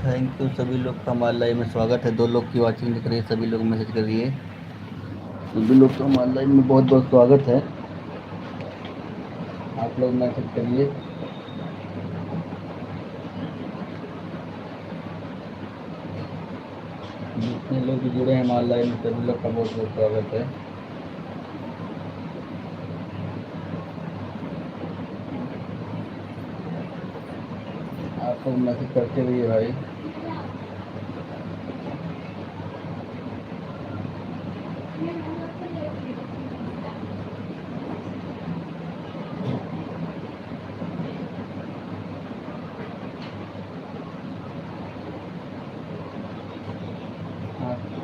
Thank you सभी लोग का हमारे लाइव में स्वागत है। 2 लोग की वॉचिंग दिख रही है, सभी लोग मैसेज करिए। सभी लोग का हमारे लाइव में बहुत बहुत स्वागत है। आप लोग मैसेज करिए। जितने लोग भी जुड़े हैं हमारे लाइव में सभी लोग का बहुत बहुत स्वागत है। आप लोग मैसेज करते रहिए भाई।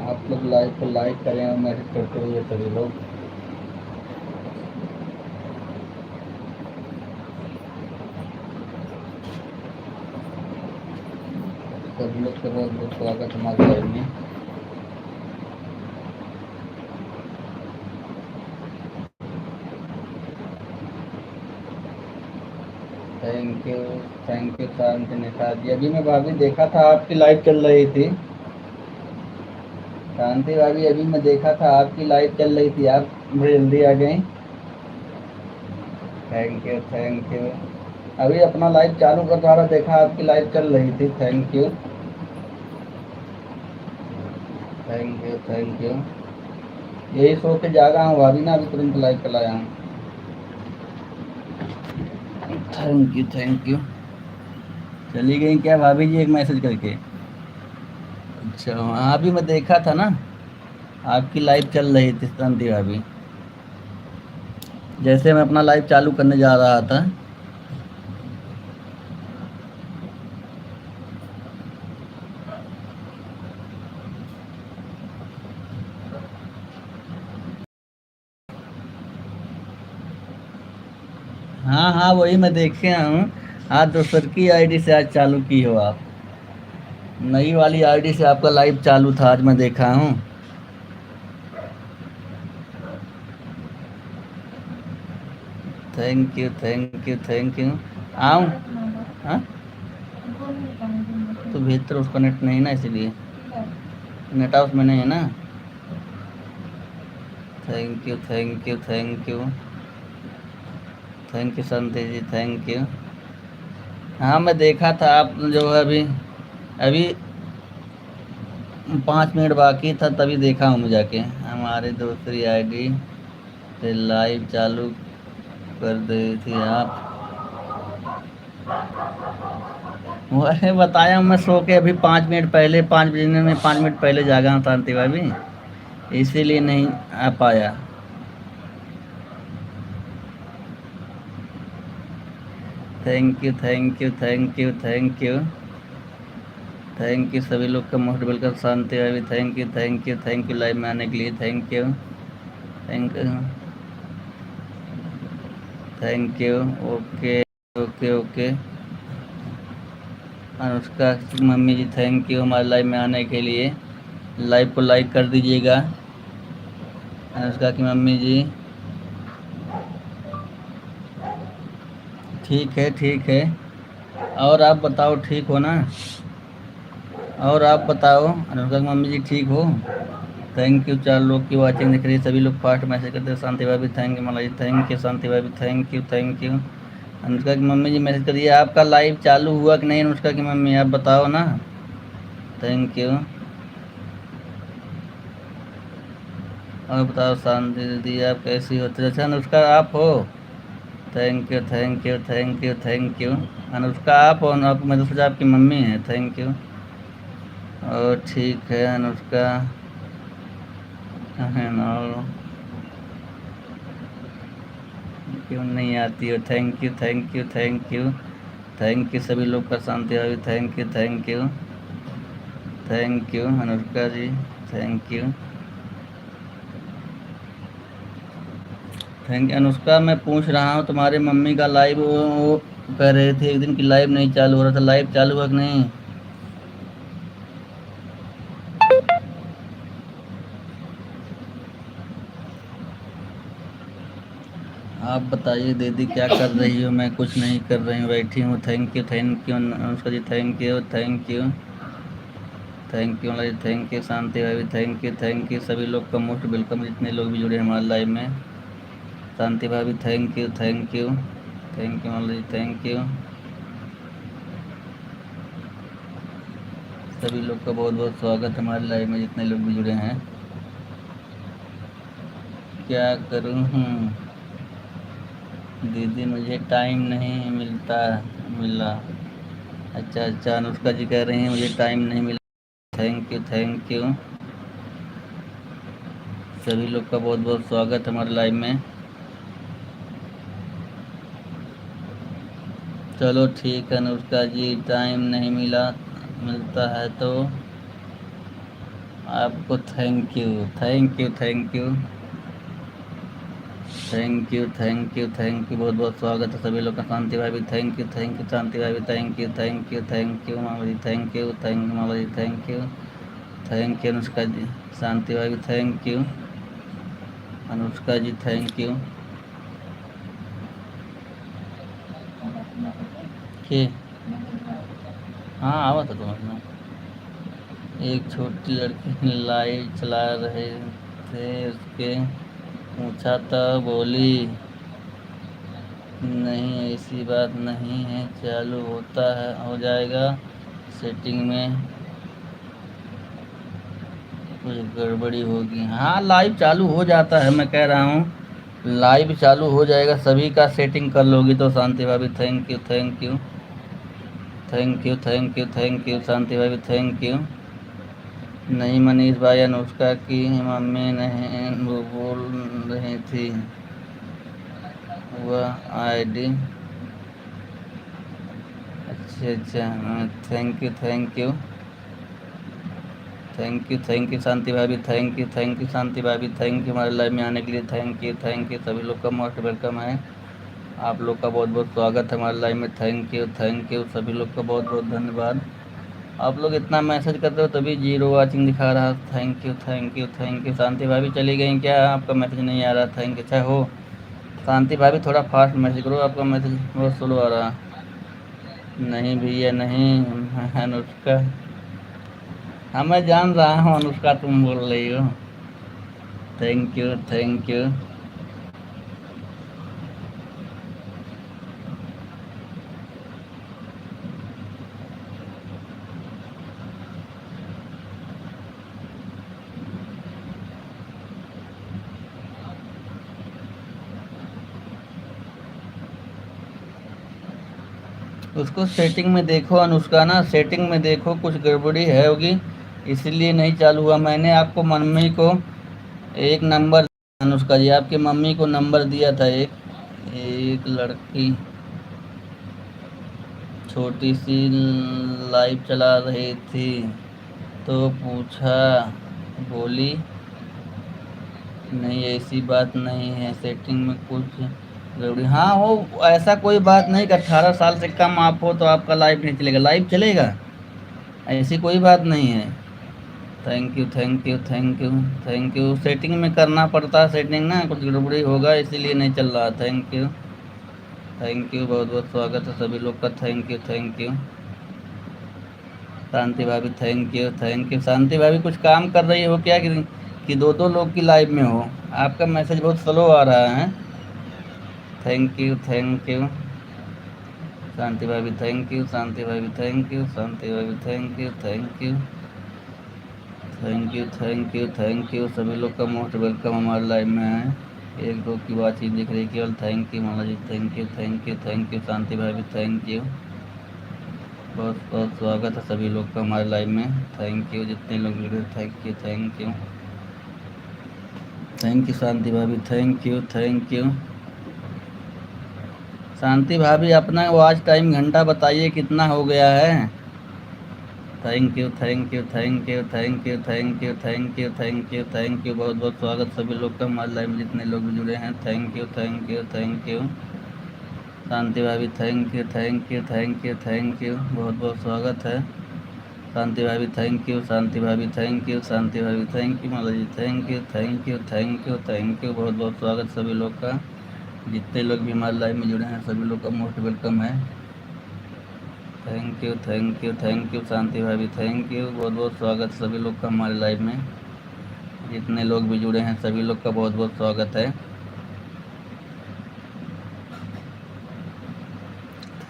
आप लोग लाइव को लाइक करें और मैसेज करते रहिए सभी लोग। सभी लोग का बहुत बहुत स्वागत है हमारे लाइव में। थैंक यू शांति निषाद जी। अभी मैं भाभी देखा था आपकी लाइव चल रही थी। शांति भाभी अभी मैं देखा था आपकी लाइव चल रही थी, आप बड़ी जल्दी आ गई। Thank you. अभी अपना लाइव चालू कर रहा था, देखा आपकी लाइव चल रही थी। Thank you. यही सो के जागा हूँ भाभी ना, अभी तुरंत लाइव चलाया हूँ। Thank you. चली गई क्या भाभी जी एक मैसेज करके? अच्छा हाँ, अभी मैं देखा था ना आपकी लाइव चल रही थी शांति भाभी, जैसे मैं अपना लाइव चालू करने जा रहा था। हाँ हाँ, वही मैं देखे हूँ। आज दूसर की आईडी से आज चालू की हो आप? नई वाली आईडी से आपका लाइव चालू था, आज मैं देखा हूँ। Thank you. आऊँ? हाँ तो भीतर उसका नेट नहीं ना, इसीलिए नेट हाउस में नहीं है ना। Thank you Shanti ji, thank you. हाँ मैं देखा था आप जो है अभी अभी 5 मिनट बाकी था तभी देखा हूँ मैं जाके। हमारी दूसरी आईडी से लाइव चालू कर दी थी आप। वही बताया मैं सो के अभी 5 मिनट पहले, 5 बजने में 5 मिनट पहले जागा हूँ शांति भाभी, इसीलिए नहीं आ पाया। थैंक यू सभी लोग का मोस्ट वेलकम। शांति भाभी थैंक यू लाइव में आने के लिए। Thank you. Okay okay okay. Anushka की मम्मी जी थैंक यू हमारे लाइव में आने के लिए। लाइव को लाइक कर दीजिएगा अनुष्का की मम्मी जी। ठीक है। और आप बताओ ठीक हो ना? और आप बताओ अनुष्का की मम्मी जी ठीक हो? Thank you. 4 लोग की वाचिंग दिख रही है, सभी लोग फास्ट मैसेज करते हैं। शांति भाभी थैंक यू मला जी, थैंक यू शांति भाभी, थैंक यू। अनुष्का की मम्मी जी मैसेज करिए, आपका लाइव चालू हुआ कि नहीं अनुष्का की मम्मी, आप बताओ ना। Thank you. और बताओ शांति दीदी आप कैसी हो? अच्छा अनुष्का आप हो? Thank you. अनुष्का आप हो? आप मैं तो सोचा आपकी मम्मी है। Thank you. और ठीक है अनुष्का है ना, क्यों नहीं आती हो? थैंक यू सभी लोग का। शांति भाभी thank you Anushka ji, thank you. Anushka मैं पूछ रहा हूँ तुम्हारे मम्मी का लाइव, वो कह रहे थे एक दिन की लाइव नहीं चालू हो रहा था, लाइव चालू हुआ कि नहीं? आप बताइए दीदी क्या कर रही हो? मैं कुछ नहीं कर रही हूँ, बैठी हूँ। Thank you Anushka ji, thank you. Thank you ji, thank you Shanti भाभी, थैंक यू सभी लोग का मोस्ट वेलकम, जितने लोग भी जुड़े हैं हमारे लाइव में। शांति भाभी thank you ji, thank you सभी लोग का बहुत बहुत स्वागत है हमारे लाइव में, जितने लोग भी जुड़े हैं। क्या करूँ दीदी, मुझे टाइम नहीं मिला। अच्छा, अनुष्का जी कह रही हैं मुझे टाइम नहीं मिला। थैंक यू सभी लोग का बहुत बहुत स्वागत है हमारे लाइव में। चलो ठीक है अनुष्का जी, टाइम नहीं मिलता है तो आपको थैंक यू बहुत बहुत स्वागत है सभी लोग का। शांति भाभी थैंक यू शांति भाभी, थैंक यू मामा जी, थैंक यू मामा जी, थैंक यू अनुष्का जी। शांति भाभी thank you, Anushka ji thank you. के हाँ आवा था तुम्हारे, एक छोटी लड़की लाइव चला रहे थे, उसके पूछा तो बोली नहीं ऐसी बात नहीं है, चालू होता है हो जाएगा सेटिंग में कुछ गड़बड़ी होगी। हाँ लाइव चालू हो जाता है, मैं कह रहा हूँ लाइव चालू हो जाएगा, सभी का सेटिंग कर लोगी तो। शांति भाभी थैंक यू शांति भाभी थैंक यू। नहीं मनीष भाई, अनुष्का की मम्मी नहीं वो बोल रही थी वह आईडी। अच्छा थैंक यू शांति भाभी, थैंक यू शांति भाभी, थैंक यू हमारे लाइव में आने के लिए, थैंक यू सभी लोग का मोस्ट वेलकम है। आप लोग का बहुत बहुत स्वागत है हमारे लाइव में। थैंक यू सभी लोग का बहुत बहुत धन्यवाद। आप लोग इतना मैसेज करते हो तभी जीरो वाचिंग दिखा रहा। थैंक यू शांति भाभी चली गई क्या? आपका मैसेज नहीं आ रहा। Thank you. अच्छा हो शांति भाभी, थोड़ा फास्ट मैसेज करो, आपका मैसेज बहुत स्लो आ रहा। नहीं भैया नहीं, अनुष्का। हाँ मैं जान रहा हूँ अनुष्का तुम बोल रही हो। Thank you. उसको सेटिंग में देखो अनुष्का ना, सेटिंग में देखो कुछ गड़बड़ी है होगी, इसीलिए नहीं चालू हुआ। मैंने आपको मम्मी को एक नंबर, अनुष्का जी आपकी मम्मी को नंबर दिया था। एक लड़की छोटी सी लाइव चला रही थी तो पूछा, बोली नहीं ऐसी बात नहीं है, सेटिंग में कुछ जरूरी। हाँ हो ऐसा कोई बात नहीं कि 18 साल से कम आप हो तो आपका लाइव नहीं चलेगा, लाइव चलेगा, ऐसी कोई बात नहीं है। थैंक यू सेटिंग में करना पड़ता है, सेटिंग ना कुछ गड़बड़ी होगा इसीलिए नहीं चल रहा। थैंक यू बहुत बहुत स्वागत है सभी लोग का। थैंक यू शांति भाभी, थैंक यू शांति भाभी। कुछ काम कर रही हो क्या कि दो दो लोग की लाइव में हो? आपका मैसेज बहुत स्लो आ रहा है। थैंक यू शांति भाभी, शांति भाभी शांति भाभी थैंक यू सभी लोग का मोस्ट वेलकम हमारे लाइव में है। एक दो की बातचीत दिख रही केवल। Thank you Mala ji, thank you Shanti भाभी, थैंक यू बहुत बहुत स्वागत है सभी लोग का हमारे लाइव में। थैंक यू जितने लोग जुड़े, थैंक यू शांति भाभी, थैंक यू शांति भाभी। अपना वॉच टाइम घंटा बताइए कितना हो गया है। थैंक यू बहुत बहुत स्वागत सभी लोग का हमारे लाइव में, जितने लोग जुड़े हैं। थैंक यू शांति भाभी, थैंक यू बहुत बहुत स्वागत है। शांति भाभी शांति भाभी thank you Mala ji, thank you बहुत बहुत स्वागत सभी लोग का, जितने लोग भी हमारे लाइव में जुड़े हैं सभी लोग का मोस्ट वेलकम है। थैंक यू शांति भाभी, थैंक यू, बहुत बहुत स्वागत सभी लोग का हमारे लाइव में। जितने लोग भी जुड़े हैं सभी लोग का बहुत बहुत स्वागत है।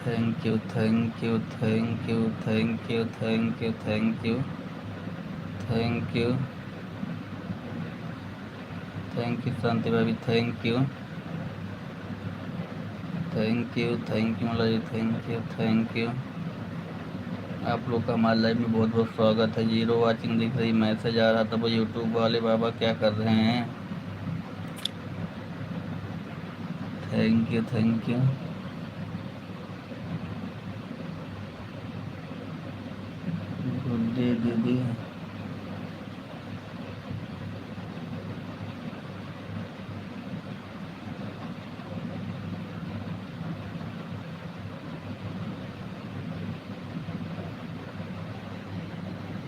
Thank you thank you thank you thank you thank you thank you thank you thank you Shanti भाभी, थैंक यू मला जी, थैंक यू। आप लोग का हमारे लाइव में बहुत बहुत स्वागत है। जीरो वाचिंग दिख रही, मैसेज आ रहा था वो यूट्यूब वाले बाबा क्या कर रहे हैं। थैंक यू गुड डे दीदी।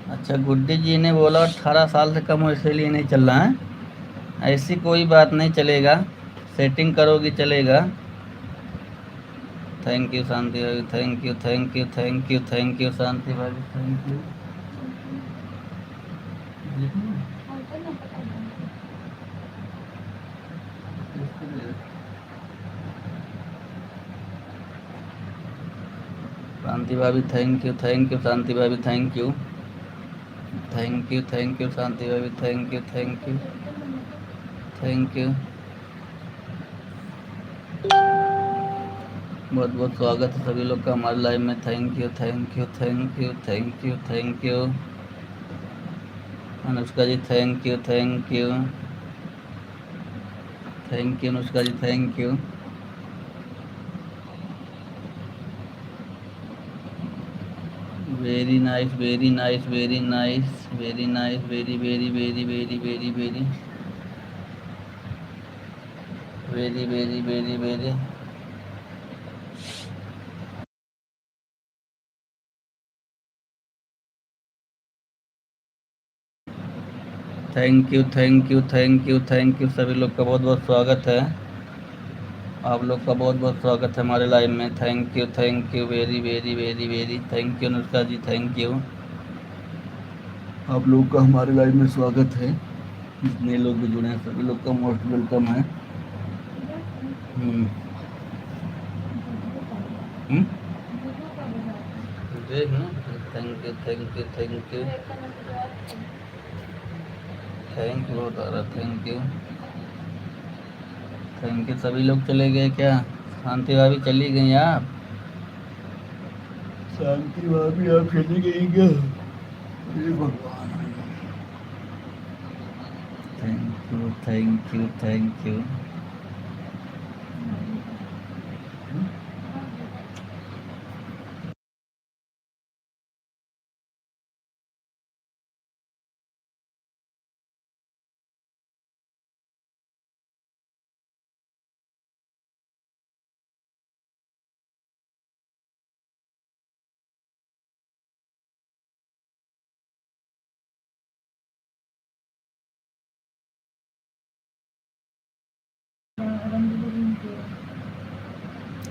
अच्छा, गुड्डी जी ने बोला 18 साल से कम हो इसीलिए नहीं चल रहा है। ऐसी कोई बात नहीं, चलेगा, सेटिंग करोगी चलेगा। थैंक यू शांति भाभी, थैंक यू शांति भाभी, थैंक यू। शांति भाभी थैंक यू शांति भाभी, थैंक यू शांति भाभी, थैंक यू। बहुत बहुत स्वागत है सभी लोग का हमारे लाइव में। Thank you Anushka ji, thank you Anushka ji, thank you. Very nice very nice very nice very nice very very very very very very very very very very thank you सभी लोग का बहुत बहुत स्वागत है। आप लोग का बहुत बहुत स्वागत है हमारे लाइव में। Thank you very very very very thank you Anushka ji, thank you. आप लोग का हमारे लाइव में स्वागत है। जितने लोग भी जुड़े हैं सभी लोग का मोस्ट वेलकम है। देख ना, थैंक यू बहुत आ रहा, थैंक यू। सभी लोग चले गए क्या? शांति भाभी चली गई आप? शांति भाभी आप चली गई क्या? अरे भगवान, thank you.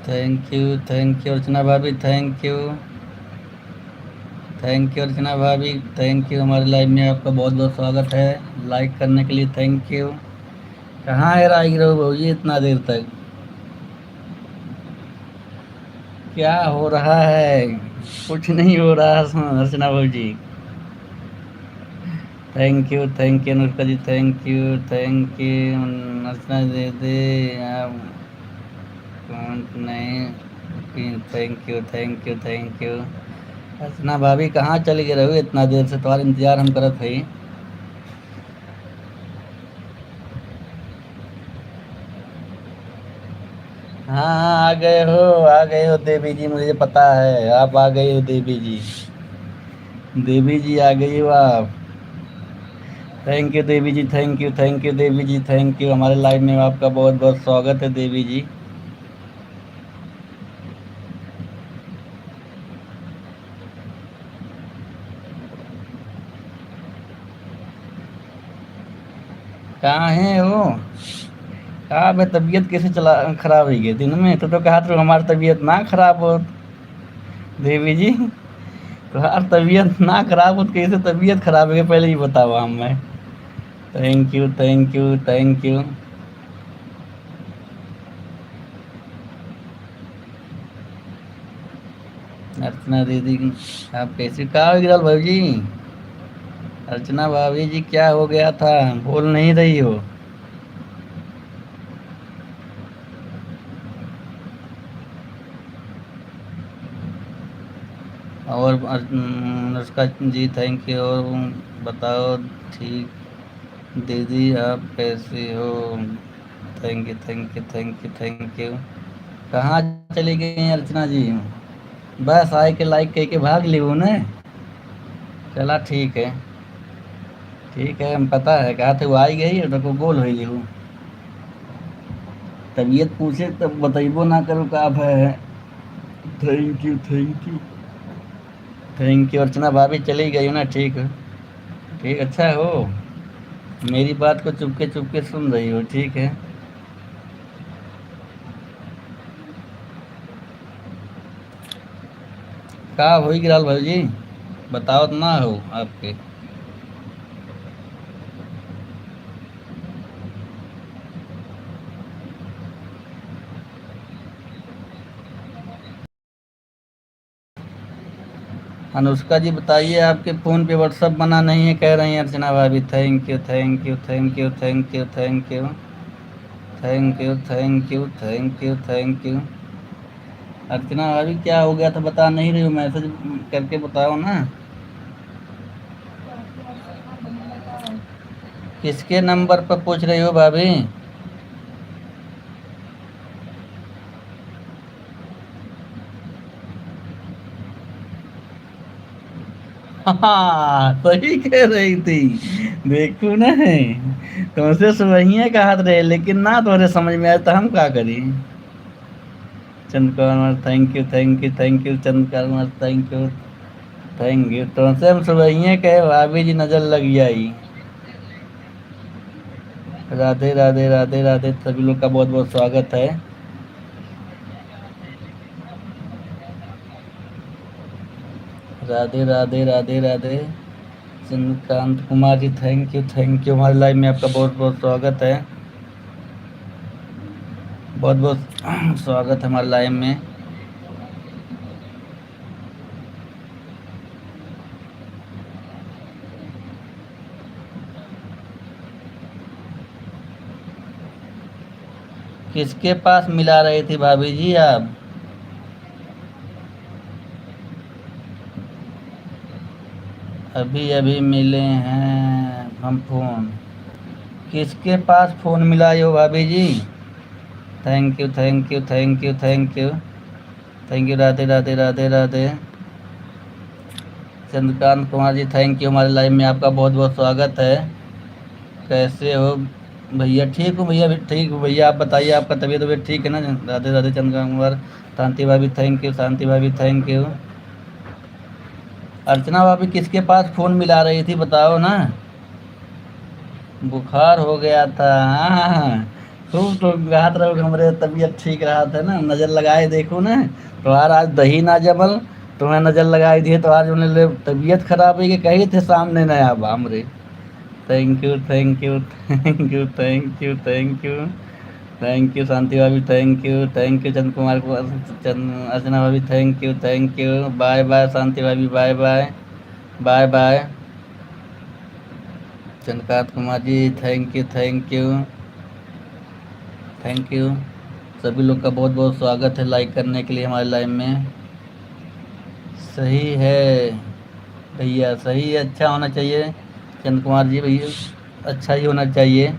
Thank you Archana भाभी, थैंक यू अर्चना भाभी, थैंक यू। हमारे लाइव में आपका बहुत बहुत स्वागत है। लाइक करने के लिए थैंक यू। कहाँ है राही रहो भाजी इतना देर तक? क्या हो रहा है? कुछ नहीं हो रहा अर्चना भाजी। Thank you Anushka ji, thank you Archana दे आप कमेंट नहीं। थैंक यू अर्चना भाभी, कहाँ चली गए रहो इतना देर से? तुम्हारा इंतजार हम करत है। हाँ हाँ, आ गए हो देवी जी, मुझे पता है आप आ गए हो देवी जी। देवी जी आ गई हो आप। Thank you Devi ji, thank you Devi ji, thank you. हमारे लाइव में आपका बहुत बहुत स्वागत है देवी जी। कहाँ है हो? कहाँ मैं तबीयत कैसे चला खराब हो गई दिन में? तो कहा तो हमारी तबीयत ना खराब हो। देवी जी, तुम्हार तबीयत ना खराब हो तो कैसे तबीयत खराब है पहले ही बताओ हमें। Thank you, thank you, thank you. Archana दीदी, आप कैसे, कहा हो गिरल भाई जी? अर्चना भाभी जी, क्या हो गया था, बोल नहीं रही हो? और अनुष्का जी, थैंक यू। और बताओ, ठीक दीदी, आप कैसे हो? Thank you, thank you, thank you, thank you. कहाँ चली गई अर्चना जी? बस आए के लाइक कह के भाग ली हूँ ने। चला ठीक है, ठीक है, हम पता है कहा थे वो आई गई और को गोल हुई हूँ। तबीयत पूछे तब बतैबो ना करो का है। Thank you, thank you, thank you. Archana भाभी चली गई हो ना, ठीक है, ठीक, अच्छा हो। मेरी बात को चुपके चुपके सुन रही हो, ठीक है। का हो गिराल भाई जी, बताओ तो ना हो आपके। अनुष्का जी बताइए, आपके फ़ोन पे व्हाट्सअप बना नहीं है कह रही हैं अर्चना भाभी। Thank you, thank you, thank you, thank you, thank you, thank you, thank you, thank you, thank you. Archana भाभी क्या हो गया था, बता नहीं रही हो, मैसेज करके बताओ ना। किसके नंबर पर पूछ रही हो भाभी? हाँ, सही कह रही थी। देखो ना, तुमसे सुबह कहा रहे लेकिन ना तुम्हारे समझ में आया तो हम क्या करी। Chand Kumar, thank you, thank you, thank you, Chand Kumar, thank you, thank you. तुमसे हम सुबह कहे भाभी जी नजर लग जाई। राधे राधे, राधे राधे, सभी लोग का बहुत बहुत स्वागत है। Radhe Radhe, Radhe Radhe. Chandrakant Kumar ji, thank you, thank you. हमारे लाइव में आपका बहुत बहुत स्वागत है, बहुत बहुत स्वागत है हमारे लाइव में। किसके पास मिला रही थी भाभी जी आप? अभी अभी मिले हैं हम फ़ोन। किसके पास फ़ोन मिलाई हो भाभी जी? Thank you, thank you, thank you, thank you, thank you. Radhe Radhe, Radhe Radhe. Chandrakant Kumar ji, thank you. हमारे लाइव में आपका बहुत बहुत स्वागत है। कैसे हो भैया? ठीक हूँ भैया, भी ठीक हूँ भैया। आप बताइए, आपका तबीयत वबीयत ठीक है ना? राधे राधे, चंद्रकांत कुमार। शांति भाभी, थैंक यू, शांति भाभी, थैंक यू। अर्चना भाभी किसके पास फ़ोन मिला रही थी बताओ ना। बुखार हो गया था, हाँ हाँ हाँ। खूब तो राहत रहो कि हमारे तबीयत ठीक रहा था ना, नज़र लगाए देखो ना। तुम्हारा आज दही ना जमल, तुम्हें नज़र लगाई दिए तो आज उन्हें तबीयत खराब हुई कि कही थे सामने न आब हमरे। Thank you, thank you, thank you, thank you, thank you, thank you. Shanti भाभी, thank you, thank you. Chand Kumar को, चंद अर्चना भाभी, thank you, thank you. Bye bye Shanti भाभी, bye bye, bye bye. Chandrakant Kumar ji, thank you, thank you, thank you. सभी लोग का बहुत बहुत स्वागत है लाइक करने के लिए हमारे लाइव में। सही है भैया, सही है, अच्छा होना चाहिए। चंद कुमार जी भैया, अच्छा ही होना चाहिए।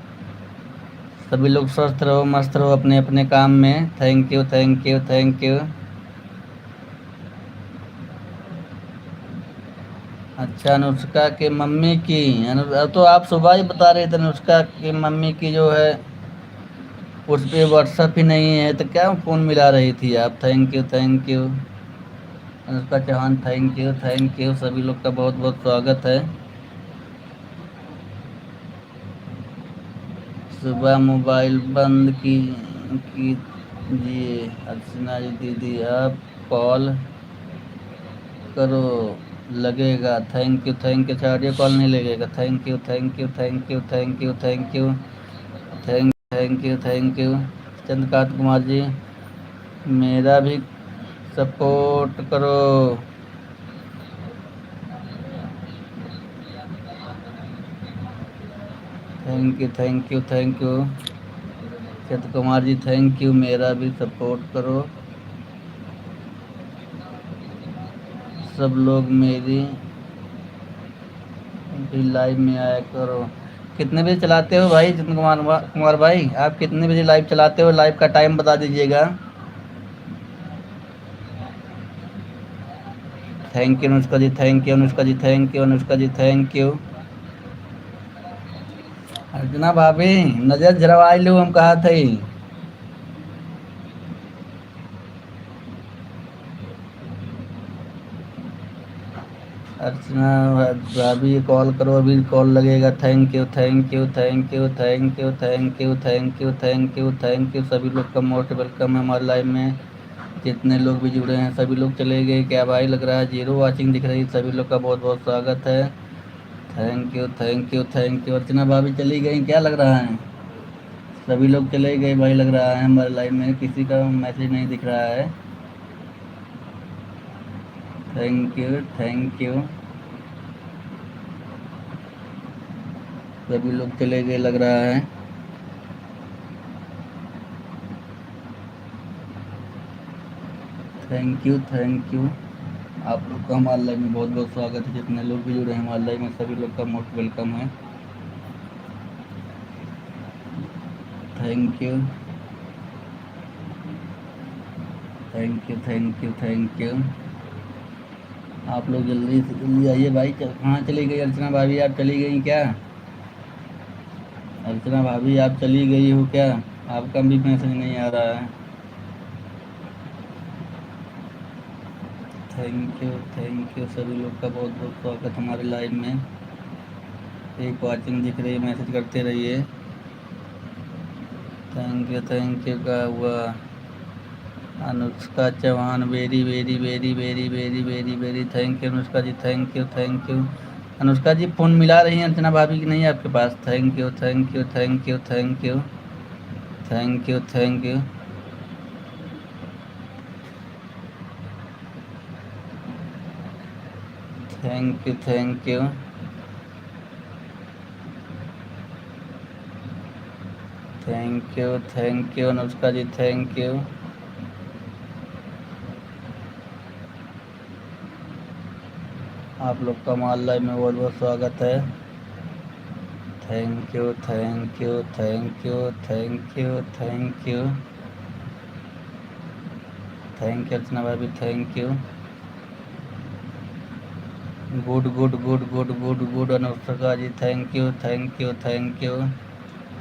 सभी लोग स्वस्थ रहो, मस्त रहो अपने अपने काम में। Thank you, thank you, thank you. अच्छा, अनुष्का के मम्मी की तो आप सुबह ही बता रहे थे अनुष्का की मम्मी की जो है उस पर व्हाट्सअप ही नहीं है तो क्या फ़ोन मिला रही थी आप? Thank you, thank you. Anushka Chauhan, thank you, thank you. सभी लोग का बहुत बहुत स्वागत है। सुबह मोबाइल बंद कीजिए अर्चना जी दीदी, आप कॉल करो, लगेगा। Thank you sir, audio call नहीं लगेगा। Thank you. चंद्रकांत कुमार जी, मेरा भी सपोर्ट करो। Thank you. Chandra Kumar ji thank you, मेरा भी सपोर्ट करो। सब लोग मेरी भी लाइव में आया करो। कितने बजे चलाते हो भाई चंद्र कुमार भाई, आप कितने बजे लाइव चलाते हो? लाइव का टाइम बता दीजिएगा। Thank you Anushka ji, thank you Anushka ji, thank you Anushka ji, thank you. Archana भाभी, नजर झरवा लू हम कहा थे। अर्चना भाभी कॉल करो, अभी कॉल लगेगा। Thank you. सभी लोग का मोस्ट वेलकम है हमारे लाइव में। जितने लोग भी जुड़े हैं सभी लोग चले गए क्या भाई? लग रहा है जीरो वाचिंग दिख रही है। सभी लोग का बहुत बहुत स्वागत है। Thank you. अर्चना भाभी चली गई क्या लग रहा है? सभी लोग चले गए भाई लग रहा है हमारे लाइव में, किसी का मैसेज नहीं दिख रहा है। Thank you. सभी लोग चले गए लग रहा है। Thank you. आप लोग का हमारे लाइव में बहुत बहुत स्वागत है। जितने लोग भी जुड़े हैं हमारे लाइव में सभी लोग का मोस्ट वेलकम है। Thank you. Thank you. आप लोग जल्दी से जल्दी आइए भाई। कहाँ चली गई अर्चना भाभी? आप चली गई क्या? अर्चना भाभी आप चली गई हो क्या? आपका भी मैसेज नहीं आ रहा है। Thank you. सभी लोग का बहुत बहुत स्वागत हमारे लाइव में। एक वाचिंग दिख रही है, मैसेज करते रहिए। थैंक यू का हुआ। Anushka Chauhan, very thank you Anushka ji, thank you. Anushka ji phone मिला रही हैं अर्चना भाभी की नहीं आपके पास? Thank you. Thank you. Thank you Anushka ji, thank you. आप लोग का हमारे लाइव में बहुत बहुत स्वागत है। Thank you. Thank you Archana भाभी, thank you. Good Anushka ji, thank you.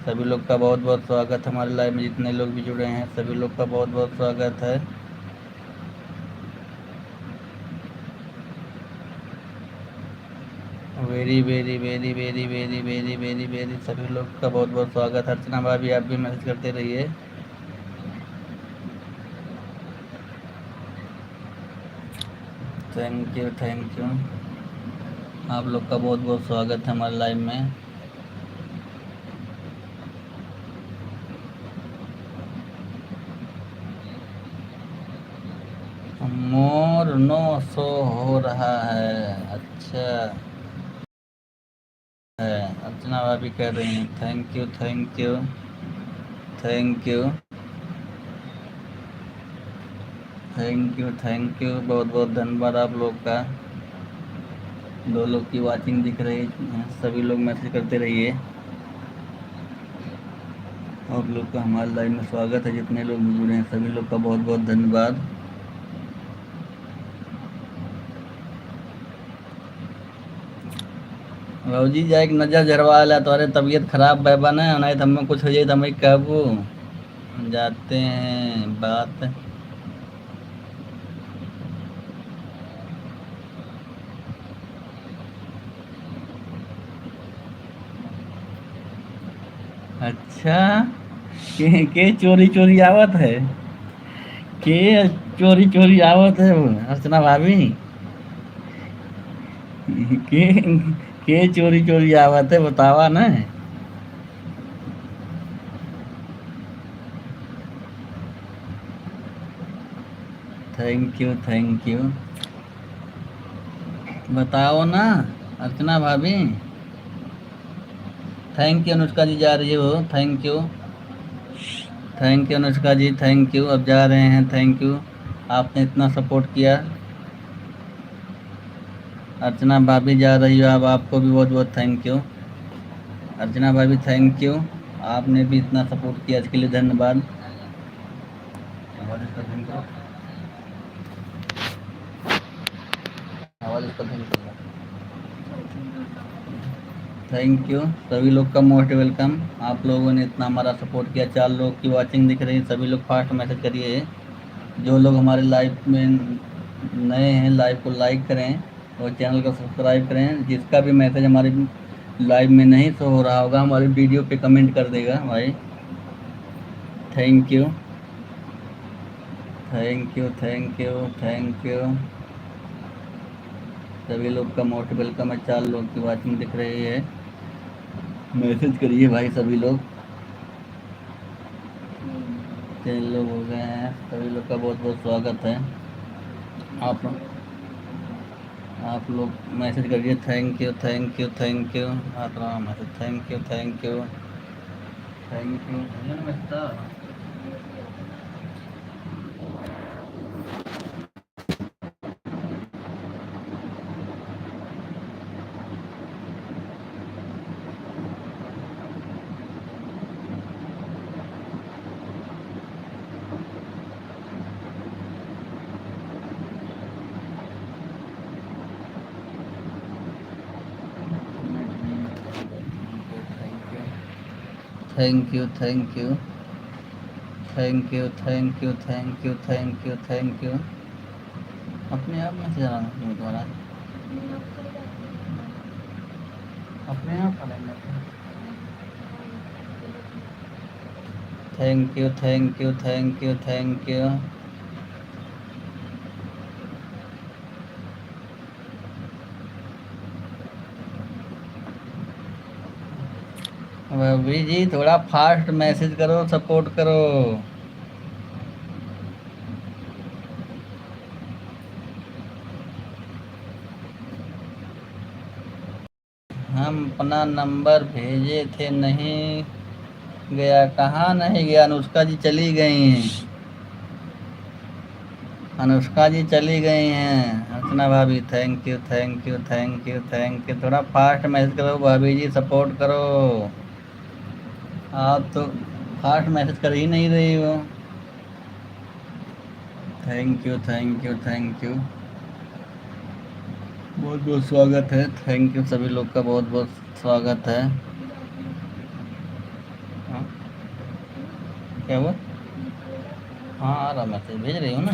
सभी लोग का बहुत बहुत स्वागत हमारे लाइव में। जितने लोग भी जुड़े हैं सभी लोग का बहुत बहुत स्वागत है। वेरी सभी लोग का बहुत बहुत स्वागत। अर्चना भाभी आप भी मैसेज करते रहिए। Thank you. आप लोग का बहुत बहुत स्वागत है हमारे लाइव में। मोर नो शो हो रहा है। अच्छा है, अर्चना भाभी कह रही हैं। Thank you. बहुत बहुत धन्यवाद आप लोग का। दो लोग की वाचिंग दिख रही है, सभी लोग मैसेज करते रहिए। आप लोग का हमारे लाइव में स्वागत है। जितने लोग भी जुड़े हैं सभी लोग का बहुत बहुत धन्यवाद। बाबूजी जा एक नज़र झरवा ला, तोरे तबीयत खराब बैबा ना, नहीं तो हमें कुछ हो जाए तो हमें कहबू। जाते हैं बात। अच्छा, के चोरी चोरी आवत है? के चोरी चोरी आवत है वो अर्चना भाभी? के के चोरी चोरी आवत है बतावा ना। Thank you thank you. बताओ ना अर्चना भाभी। थैंक यू अनुष्का जी जा रही हो thank you. Thank you Anushka ji thank you अब जा रहे हैं थैंक यू। आपने इतना सपोर्ट किया। अर्चना भाभी जा रही हो अब आपको भी बहुत बहुत थैंक यू। अर्चना भाभी थैंक यू। आपने भी इतना सपोर्ट किया इसके लिए धन्यवाद। आवाज़ इसका धीमी करो। आवाज़ इसका धीमी करो। थैंक यू सभी लोग का मोस्ट वेलकम। आप लोगों ने इतना हमारा सपोर्ट किया 4 लोग की वाचिंग दिख रही है सभी लोग फास्ट मैसेज करिए। जो लोग हमारे लाइव में नए हैं लाइव को लाइक करें और चैनल को सब्सक्राइब करें। जिसका भी मैसेज हमारे लाइव में नहीं शो हो रहा होगा हमारी वीडियो पे कमेंट कर देगा भाई। Thank you thank you thank you thank you. सभी लोग का मोस्ट वेलकम है 4 लोग की वाचिंग दिख रही है। मैसेज करिए भाई सभी लोग। 3 लोग हो गए हैं सभी लोग का बहुत बहुत स्वागत है। आप आप लोग मैसेज करिए thank you thank you thank you. आप message thank you thank you thank you. Thank you thank you thank you thank you thank you thank you thank you. अपने आप मैसेज आ रहा है तुम्हारा अपने आप पढ़ेंगे। Thank you thank you thank you thank you. Ravi ji थोड़ा फास्ट मैसेज करो सपोर्ट करो। हम अपना नंबर भेजे थे नहीं गया कहाँ नहीं गया अनुष्का जी चली गई हैं। अनुष्का जी चली गई हैं। अर्चना भाभी thank you thank you thank you thank you. थोड़ा फास्ट मैसेज करो भाभी जी सपोर्ट करो। आप तो फास्ट मैसेज कर ही नहीं रही हो। Thank you thank you thank you. बहुत बहुत स्वागत है थैंक यू सभी लोग का बहुत बहुत स्वागत है। हाँ क्या हुआ। हाँ आ रहा मैसेज भेज रही हूँ ना।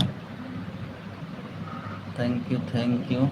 Thank you thank you.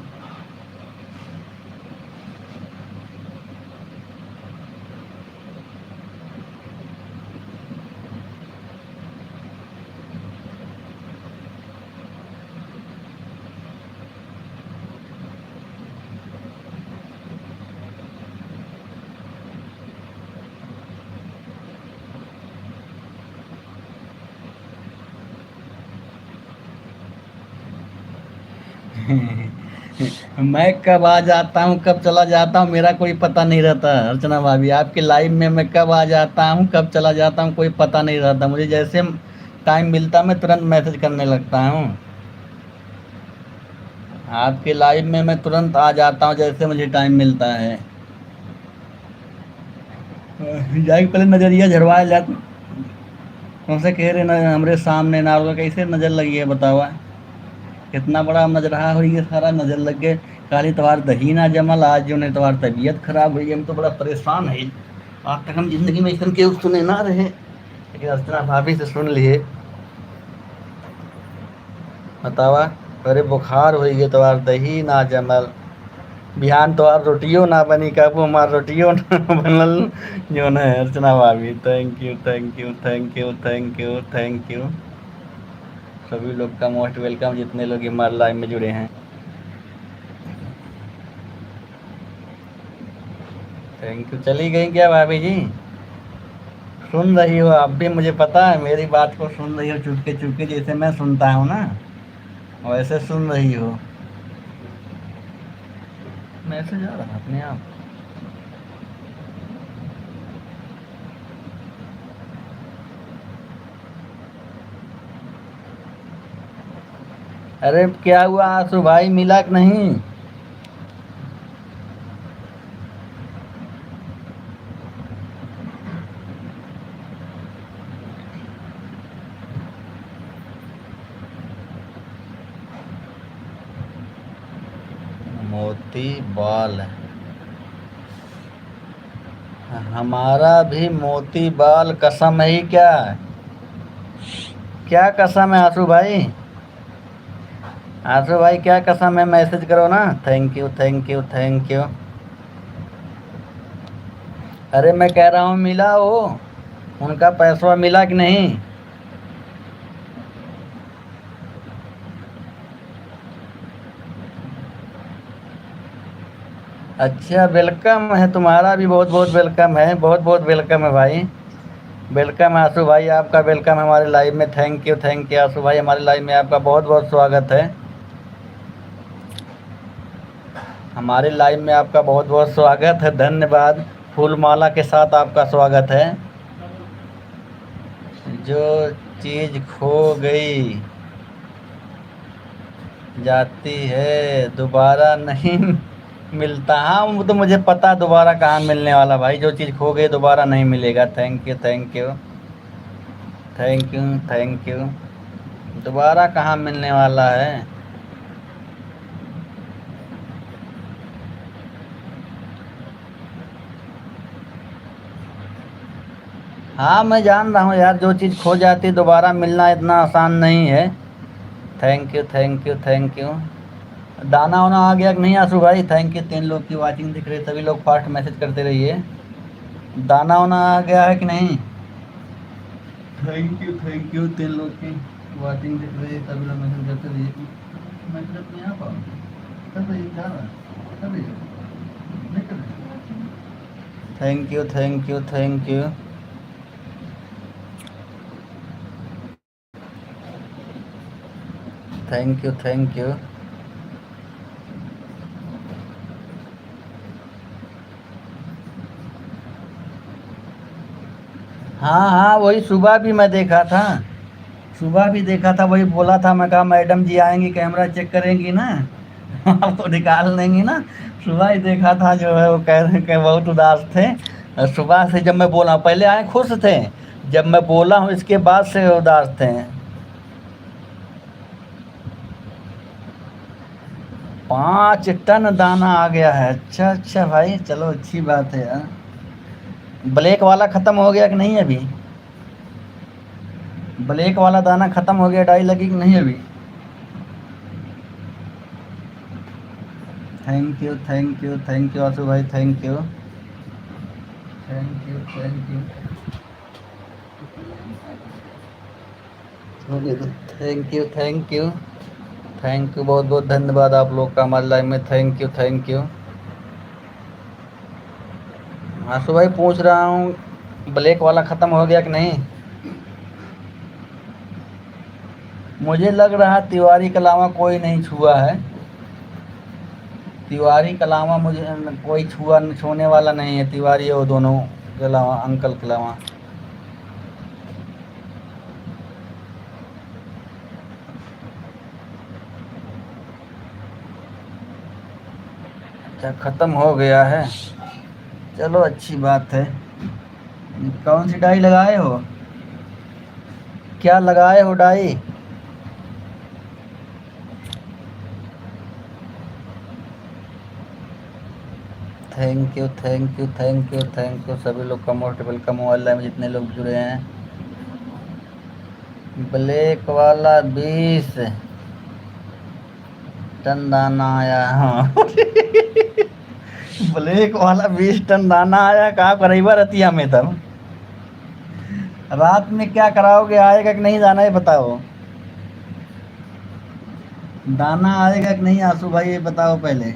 मैं कब आ जाता हूँ कब चला जाता हूँ मेरा कोई पता नहीं रहता अर्चना भाभी। आपके लाइव में मैं कब आ जाता हूँ कब चला जाता हूँ कोई पता नहीं रहता मुझे। जैसे टाइम मिलता मैं तुरंत मैसेज करने लगता हूँ। आपके लाइव में मैं तुरंत आ जाता हूँ जैसे मुझे टाइम मिलता है। जाके पहले नजरिया झरवाया जा। तुमसे कह रहे ना हमरे सामने ना होगा कैसे नजर लगी है बतावा। कितना बड़ा नजरा हुई है सारा नजर लग गए। काली तवार दही ना जमल आज जो नहीं तवार तबीयत खराब हुई है। हम तो बड़ा परेशान है। आज तक हम जिंदगी में इसन के सुने ना रहे लेकिन अर्चना भाभी से सुन लिए। बतावा अरे बुखार हुई है तवार दही ना जमल। बिहान तवार रोटियो ना बनी कब हमार रोटियो ना बनल। जो है अर्चना भाभी thank you thank you thank you thank you thank you. सभी लोग का मोस्ट वेलकम जितने लोग हमारे लाइव में जुड़े हैं। Thank you. चली गई क्या भाभी जी? सुन रही हो आप भी, मुझे पता है मेरी बात को सुन रही हो, चुपके चुपके जैसे मैं सुनता हूँ ना वैसे सुन रही हो। मैसेज आ रहा अपने आप। अरे क्या हुआ आंसू भाई, मिला कि नहीं? मोती बाल। हमारा भी मोती बाल कसम है ही क्या? क्या कसम है आंसू भाई? आंसू भाई क्या कसम है, मैसेज करो ना। Thank you thank you thank you. अरे मैं कह रहा हूँ मिला वो, उनका पैसा मिला कि नहीं? अच्छा वेलकम है, तुम्हारा भी बहुत बहुत वेलकम है, बहुत बहुत वेलकम है भाई। वेलकम है आंसू भाई, आपका वेलकम है हमारे लाइव में। थैंक यू आंसू भाई, हमारे लाइव में आपका बहुत बहुत स्वागत है। हमारे लाइव में आपका बहुत बहुत स्वागत है, धन्यवाद। फूल माला के साथ आपका स्वागत है। जो चीज़ खो गई जाती है दोबारा नहीं मिलता। हाँ वो तो मुझे पता, दोबारा कहाँ मिलने वाला भाई, जो चीज़ खो गई दोबारा नहीं मिलेगा। Thank you thank you thank you thank you. दोबारा कहाँ मिलने वाला है। हाँ मैं जान रहा हूँ यार, जो चीज़ खो जाती है दोबारा मिलना इतना आसान नहीं है। Thank you thank you thank you. दाना वाना आ गया कि नहीं आंसू भाई? थैंक यू, 3 लोग की वाचिंग दिख रही है, सभी लोग फास्ट मैसेज करते रहिए। दाना वाना आ गया है कि नहीं? थैंक यू, 3 लोग की वाचिंग दिख रही है, सभी लोग मैसेज करते रहिए। मैसेज अपने आप आओ कर रही है, क्या रहा है? कर रही है नहीं कर रही? Thank you thank you thank you. Thank you thank you. हाँ हाँ वही सुबह भी मैं देखा था, सुबह भी देखा था, वही बोला था। मैं कहा मैडम जी आएंगी कैमरा चेक करेंगी ना आपको निकाल देंगी ना। सुबह ही देखा था, जो है वो कह रहे कि बहुत उदास थे। सुबह से जब मैं बोला, पहले आए खुश थे, जब मैं बोला हूँ इसके बाद से उदास थे। 5 टन दाना आ गया है, अच्छा अच्छा भाई, चलो अच्छी बात है यार। ब्लैक वाला खत्म हो गया कि नहीं अभी? ब्लैक वाला दाना खत्म हो गया, डाई लगी कि नहीं अभी? थैंक यू आशु भाई, thank you thank you thank you thank you thank you thank you, बहुत बहुत धन्यवाद आप लोग का हमारे लाइव में। Thank you thank you. Ashu भाई पूछ रहा हूँ ब्लैक वाला ख़त्म हो गया कि नहीं? मुझे लग रहा तिवारी के अलावा कोई नहीं छुआ है। तिवारी के अलावा मुझे कोई छूने वाला नहीं है, तिवारी और दोनों के अलावा, अंकल के अलावा। अच्छा ख़त्म हो गया है, चलो अच्छी बात है। कौन सी डाई लगाए हो, क्या लगाए हो dye? Thank you thank you thank you thank you, सभी लोग का मोस्ट वेलकम। मोबाइल में जितने लोग जुड़े हैं। ब्लैक वाला 20 टन दाना आया, हाँ ब्लैक वाला 20 टन दाना आया, कहाँ करीबा रतिया में तब। रात में क्या कराओगे, आएगा कि नहीं दाना, ये बताओ। दाना आएगा कि नहीं आंसू भाई, ये बताओ पहले।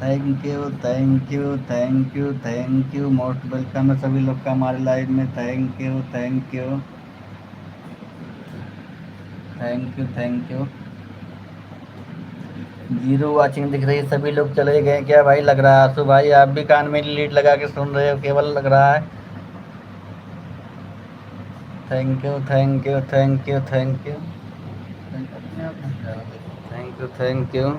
Thank you thank you thank you thank you, most welcome है सभी लोग का हमारे लाइव में। Thank you thank you thank you thank you. Zero watching दिख रही है, सभी लोग चले गए क्या भाई? लग रहा है आंसू भाई आप भी कान में लीड लगा के सुन रहे हो, केवल लग रहा है। Thank you thank you thank you thank you thank you thank you.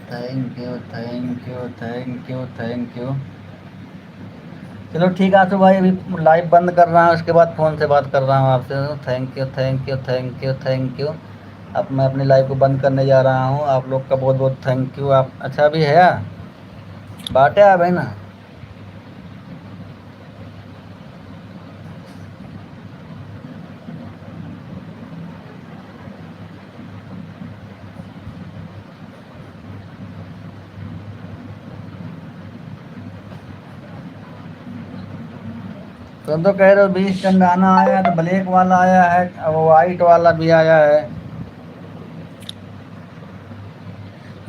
Thank you thank you thank you thank you. चलो ठीक है आंसू भाई, अभी लाइव बंद कर रहा हूँ, उसके बाद फ़ोन से बात कर रहा हूँ आपसे। Thank you thank you thank you thank you. अब मैं अपनी लाइव को बंद करने जा रहा हूँ। आप लोग का बहुत बहुत थैंक यू। आप अच्छा भी है बाटे आप है ना। तुम तो कह रहे हो 20 चंदाना आया है, तो ब्लैक वाला आया है, अब वाइट वाला भी आया है।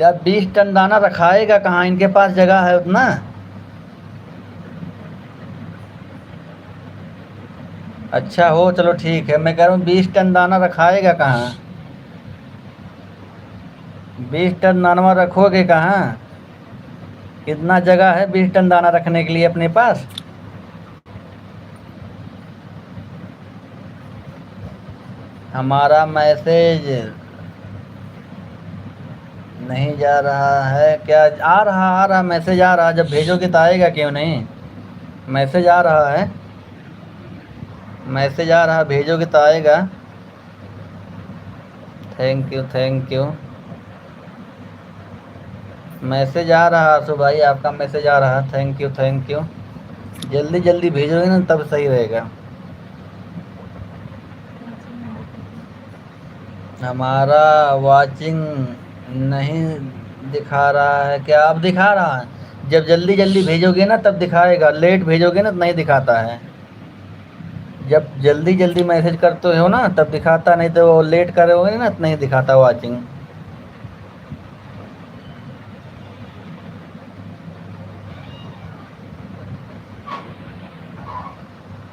यार 20 टन दाना रखाएगा कहाँ? इनके पास जगह है उतना? अच्छा हो, चलो ठीक है। मैं कह रहा हूँ 20 टन दाना रखाएगा कहाँ? 20 टन दाना रखोगे कहाँ? कितना जगह है 20 टन दाना रखने के लिए अपने पास? हमारा मैसेज नहीं जा रहा है क्या? आ रहा मैसेज आ रहा। जब भेजोगे तो आएगा, क्यों नहीं? मैसेज आ रहा है, मैसेज आ रहा, भेजोगे तो आएगा। Thank you thank you. Message आ रहा आंसू भाई, आपका मैसेज आ रहा। Thank you thank you. जल्दी जल्दी भेजोगे ना तब सही रहेगा। हमारा वाचिंग नहीं दिखा रहा है क्या? अब दिखा रहा है। जब जल्दी जल्दी भेजोगे ना तब दिखाएगा, लेट भेजोगे ना तो नहीं दिखाता है। जब जल्दी जल्दी मैसेज करते हो ना तब दिखाता, नहीं तो लेट करोगे ना तो नहीं दिखाता वाचिंग।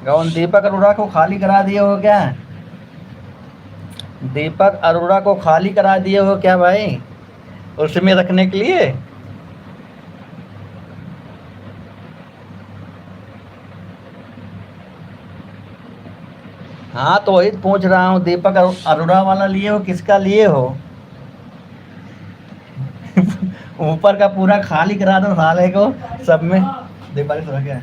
कौन? दीपक अरोड़ा को खाली करा दिए हो क्या? दीपक अरोड़ा को खाली करा दिए हो क्या भाई, उसमें रखने के लिए? हाँ तो वही पूछ रहा हूँ, दीपक अरोड़ा वाला लिए हो, किसका लिए हो? ऊपर का पूरा खाली करा दो साले को सब में। दीपक तो क्या?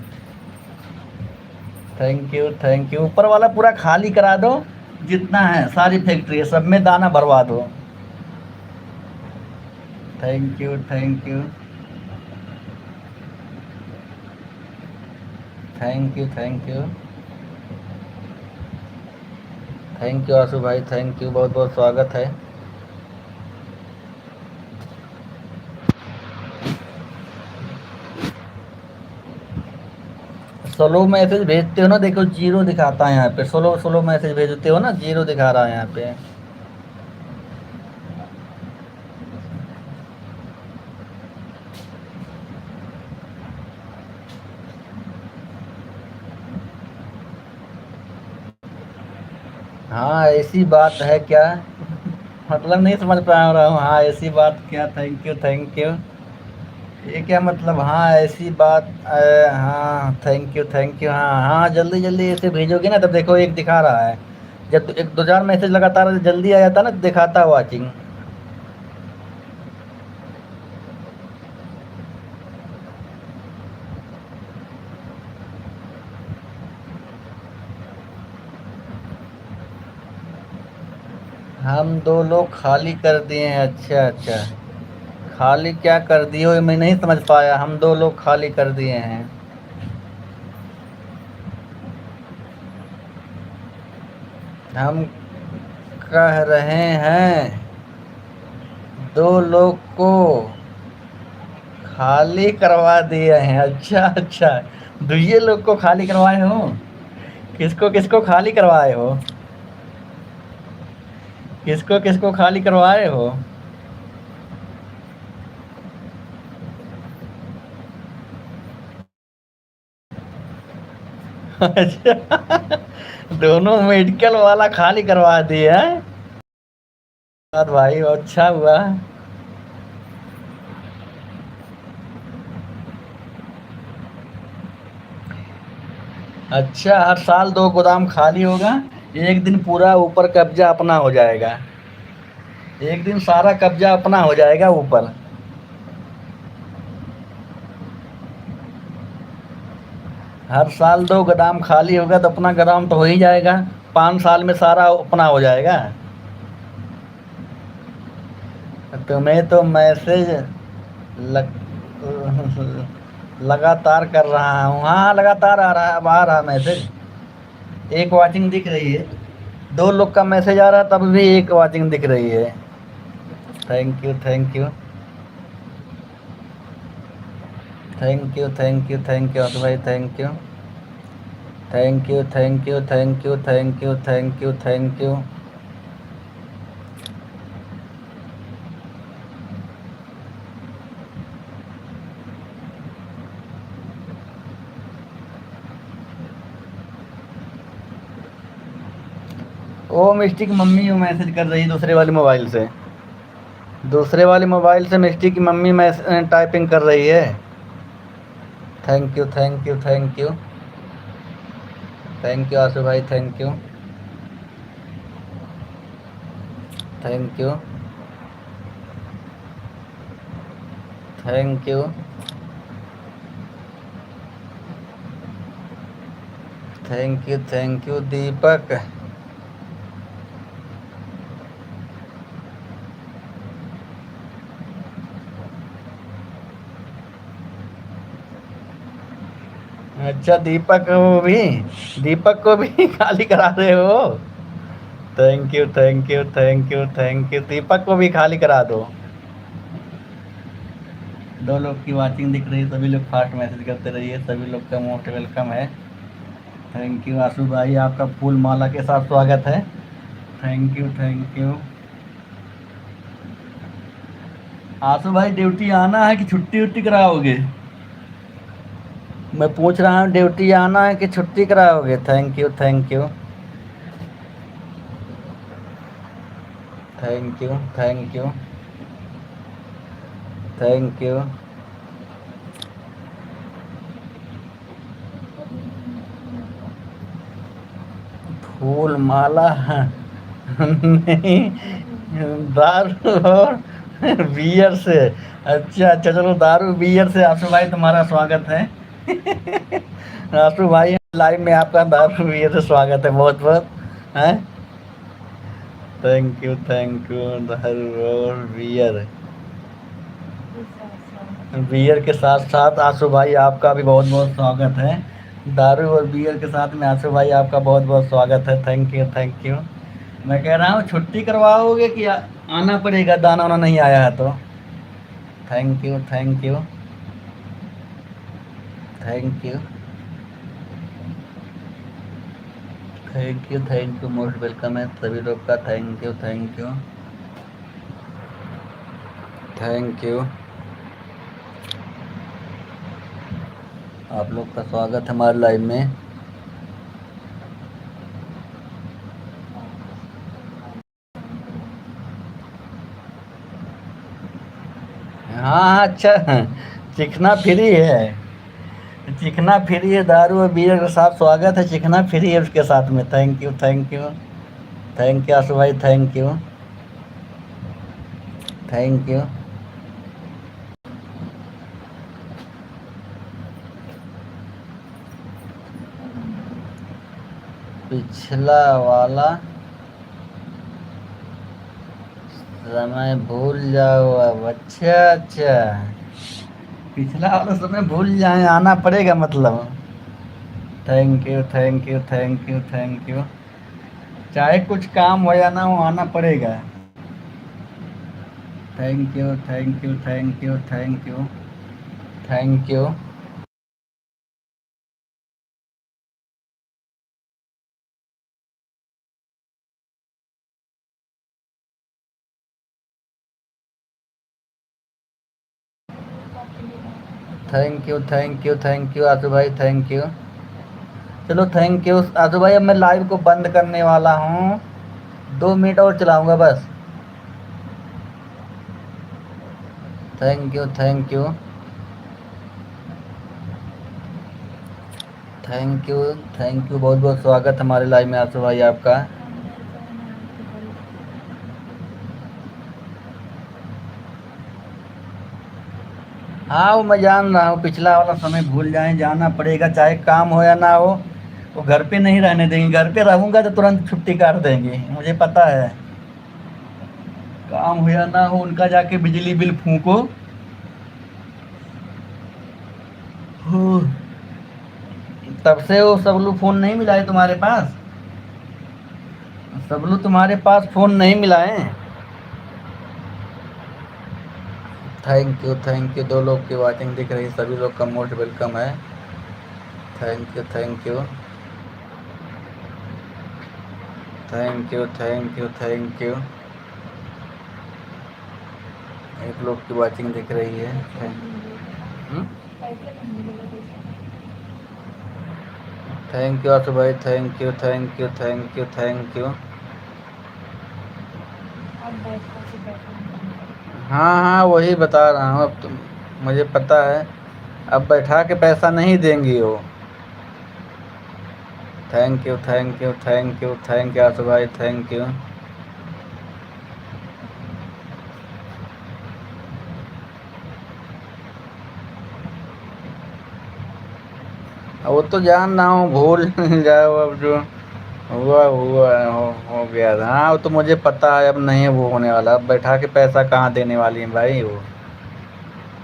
Thank you. ऊपर वाला पूरा खाली करा दो, जितना है सारी फैक्ट्री है सब में दाना भरवा दो। Thank you thank you thank you thank you thank you Ashu भाई, थैंक यू, बहुत बहुत स्वागत है। सोलो मैसेज भेजते हो ना, देखो जीरो दिखाता है यहाँ पे। सोलो सोलो मैसेज भेजते हो ना, जीरो दिखा रहा है यहाँ पे। हाँ ऐसी बात है क्या? मतलब नहीं समझ पा रहा हूँ। हाँ ऐसी बात क्या? Thank you thank you. ये क्या मतलब? हाँ ऐसी बात हाँ थैंक यू। हाँ हाँ, जल्दी जल्दी ऐसे भेजोगे ना तब देखो एक दिखा रहा है। जब एक दो चार मैसेज लगातार जल्दी आ जाता ना तो दिखाता वाचिंग। हम दो लोग खाली कर दिए हैं। अच्छा अच्छा, खाली क्या कर दिए हो मैं नहीं समझ पाया। हम दो लोग खाली कर दिए हैं। हम कह रहे हैं दो लोग को खाली करवा दिए हैं। अच्छा अच्छा, दुइये लोग को खाली करवाए हो? किसको किसको खाली करवाए हो? किसको किसको खाली करवाए हो? अच्छा, दोनों मेडिकल वाला खाली करवा दिए हैं। बात भाई अच्छा हुआ। अच्छा, हर साल 2 गोदाम खाली होगा, एक दिन पूरा ऊपर कब्जा अपना हो जाएगा। एक दिन सारा कब्जा अपना हो जाएगा ऊपर। हर साल 2 गोदाम खाली होगा तो अपना गोदाम तो हो ही जाएगा। 5 साल में सारा अपना हो जाएगा। तुम्हें तो मैसेज लग लगातार कर रहा हूँ। हाँ, लगातार आ रहा है, अब आ रहा है मैसेज। एक वॉचिंग दिख रही है। 2 लोग का मैसेज आ रहा है तब भी एक वॉचिंग दिख रही है। Thank you, thank you. Thank you, thank you, thank you भाई, thank you. Thank you, thank you, thank you, thank you, thank you, thank you. ओ मिस्टी की मम्मी मैसेज कर रही है दूसरे वाले मोबाइल से। दूसरे वाले मोबाइल से मिस्टी की मम्मी टाइपिंग कर रही है। Thank you, thank you, thank you. Thank you Ashu भाई, thank you. Thank you, thank you. Thank you, thank you Deepak. अच्छा, दीपक को भी खाली करा रहे हो? Thank you, thank you, thank you, thank you. Deepak को भी खाली करा दो। 2 लोग की वॉचिंग दिख रही है, सभी लोग फास्ट मैसेज करते रहिए, सभी लोग का मोस्ट वेलकम है। थैंक यू आशु भाई, आपका फूल माला के साथ स्वागत है। Thank you, thank you. Ashu भाई, ड्यूटी आना है कि छुट्टी उट्टी कराओगे? मैं पूछ रहा हूँ, ड्यूटी आना है कि छुट्टी कराओगे? Thank you, thank you. Thank you, thank you. Thank you. फूल माला नहीं, दारू और बियर से। अच्छा अच्छा, चलो दारू बियर से आशु भाई तुम्हारा स्वागत है। आशु भाई, लाइव में आपका दारू बियर से स्वागत है, बहुत बहुत है। थैंक यू दारू और बियर। बियर के साथ साथ आशु भाई आपका भी बहुत बहुत स्वागत है। दारू और बियर के साथ में आशु भाई आपका बहुत बहुत स्वागत है। Thank you, thank you. मैं कह रहा हूँ, छुट्टी करवाओगे कि आना पड़ेगा, दाना वाना नहीं आया है तो? Thank you, thank you. Thank you, thank you, thank you. Most welcome है सभी लोग का। Thank you, thank you. Thank you. आप लोग का स्वागत है हमारे लाइव में। हाँ हाँ, अच्छा। चिकना फ्री है। चिकना फ्री है, दारू और बियर के साथ स्वागत है, चिकना फ्री है उसके साथ में। Thank you, thank you. Thank you Ashu भाई, थैंक यू। Thank you. पिछला वाला समय भूल जाओ अब। अच्छा अच्छा, पिछला वाला समय भूल जाए, आना पड़ेगा मतलब। Thank you, thank you, thank you, thank you. चाहे कुछ काम हो या ना हो, आना पड़ेगा। Thank you, thank you, thank you, thank you. Thank you. Thank you thank you thank you Ashu भाई, थैंक यू। चलो थैंक यू आशु भाई, अब मैं लाइव को बंद करने वाला हूँ, 2 मिनट और चलाऊंगा बस। Thank you thank you thank you thank you, बहुत बहुत स्वागत हमारे लाइव में आशु भाई आपका। हाँ वो मैं जान रहा हूँ, पिछला वाला समय भूल जाएं, जाना पड़ेगा चाहे काम हो या ना हो। वो घर पे नहीं रहने देंगे, घर पे रहूंगा तो तुरंत छुट्टी काट देंगे, मुझे पता है। काम हो या ना हो, उनका जाके बिजली बिल फूको। हो, तब से वो सबलू फोन नहीं मिला है तुम्हारे पास? सबलू तुम्हारे पास फोन नहीं मिला है? थैंक यू, 2 लोग की वाचिंग दिख रही है, सभी लोग का मोस्ट वेलकम है। Thank you thank you thank you thank you thank you. 1 लोग की वाचिंग दिख रही है। थैंक यू आशु भाई, thank you thank you thank you thank you. हाँ हाँ वही बता रहा हूँ, अब तुम, मुझे पता है। अब बैठा के पैसा नहीं देंगी वो। Thank you thank you thank you thank you Ashu भाई, थैंक यू। वो तो जान रहा हूँ, भूल जाओ अब जो हुआ हुआ हो गया था। हाँ वो तो मुझे पता है, अब नहीं वो होने वाला, अब बैठा के पैसा कहाँ देने वाली है भाई वो।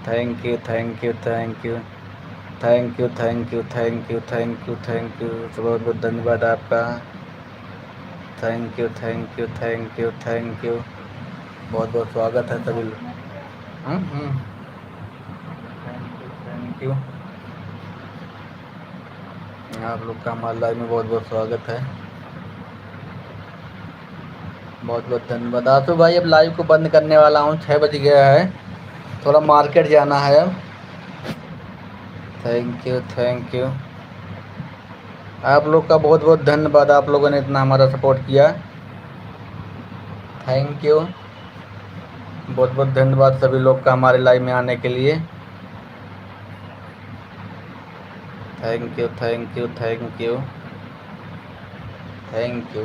Thank you thank you thank you thank you thank you thank you thank you thank you, बहुत बहुत धन्यवाद आपका। Thank you thank you thank you thank you, बहुत बहुत स्वागत है सभी लोग। थैंक यू, आप लोग का हमारे लाइव में बहुत बहुत स्वागत है, बहुत बहुत धन्यवाद। आशु भाई अब लाइव को बंद करने वाला हूँ, 6 बज गया है, थोड़ा मार्केट जाना है अब। थैंक यू थैंक यू, आप लोग का बहुत बहुत धन्यवाद, आप लोगों ने इतना हमारा सपोर्ट किया। थैंक यू, बहुत बहुत धन्यवाद सभी लोग का हमारे लाइव में आने के लिए। Thank you thank you thank you thank you.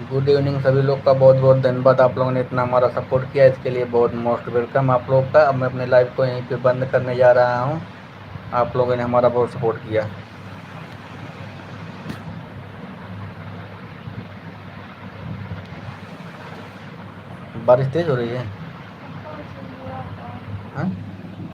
Good evening सभी लोग का, बहुत बहुत धन्यवाद, आप लोगों ने इतना हमारा सपोर्ट किया, इसके लिए बहुत मोस्ट वेलकम आप लोग का। अब मैं अपने लाइव को यहीं पे बंद करने जा रहा हूँ, आप लोगों ने हमारा बहुत सपोर्ट किया। बारिश तेज हो रही है। हाँ